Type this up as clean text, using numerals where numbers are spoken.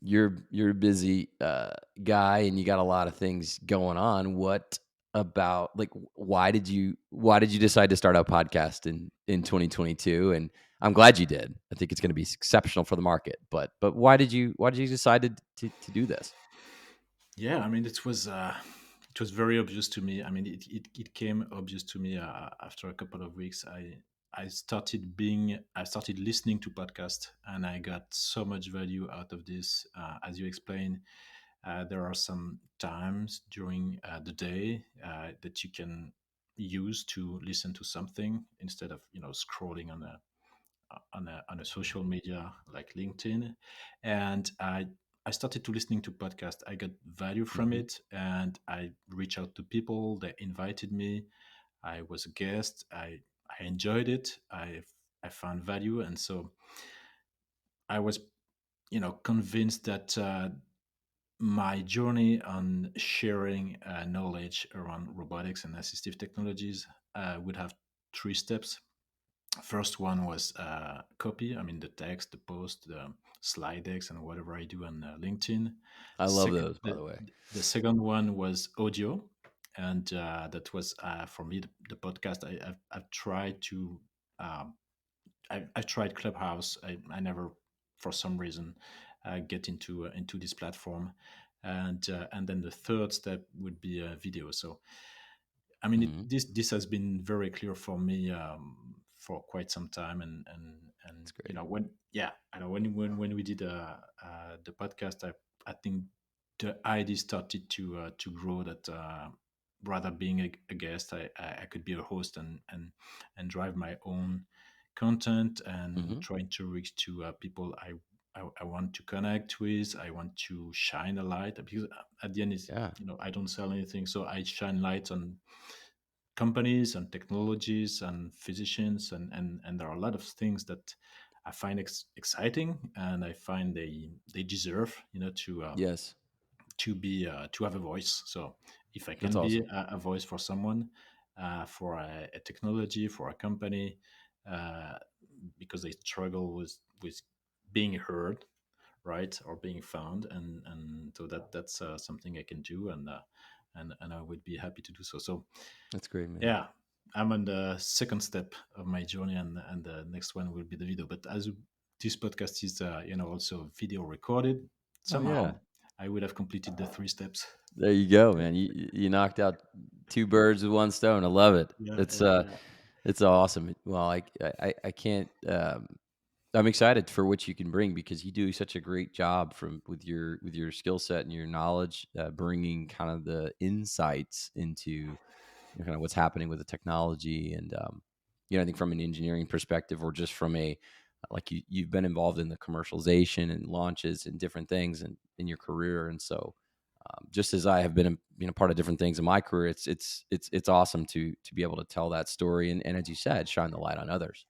you're a busy guy and you got a lot of things going on. What about like why did you decide to start a podcast in 2022? And I'm glad you did. I think it's going to be exceptional for the market. But why did you decide to do this? Yeah, I mean, it was very obvious to me. I mean, it came obvious to me after a couple of weeks. I started listening to podcasts, and I got so much value out of this. As you explained, there are some times during the day that you can use to listen to something instead of scrolling on a social media like LinkedIn, and I started to listening to podcasts. I got value from Hmm. it, and I reached out to people. They invited me. I was a guest. I enjoyed it. I found value, and so I was convinced that my journey on sharing knowledge around robotics and assistive technologies would have three steps. First one was copy. I mean, the text, the post, the slide decks, and whatever I do on LinkedIn. I love Second, those, by the way. the second one was audio, and that was for me the podcast. I've tried to um, I've tried Clubhouse. I never, for some reason, get into this platform, and then the third step would be video. So I mean, Hmm. this has been very clear for me for quite some time, and That's great. when I know when we did the podcast, I think the idea started to grow that rather being a guest, I could be a host and drive my own content and Hmm. trying to reach to people I want to connect with. I want to shine a light because at the end is Yeah. I don't sell anything, so I shine light on companies and technologies and physicians, and there are a lot of things that I find exciting, and I find they deserve Yes. to be to have a voice. So if I That's can be awesome. a voice for someone, for a technology, for a company, uh, because they struggle with being heard, right, or being found, and so that's something I can do, and I would be happy to do so. So That's great, man. yeah, I'm on the second step of my journey, and the next one will be the video. But as this podcast is, also video recorded, Oh yeah. somehow I would have completed the three steps. There you go, man. You knocked out two birds with one stone. I love it. Yeah, yeah, yeah. It's awesome. Well, I can't. I'm excited for what you can bring because you do such a great job from with your skill set and your knowledge, bringing kind of the insights into kind of what's happening with the technology and I think from an engineering perspective or just from a like you've been involved in the commercialization and launches and different things in your career, and so just as I have been, part of different things in my career, it's awesome to be able to tell that story and as you said, shine the light on others.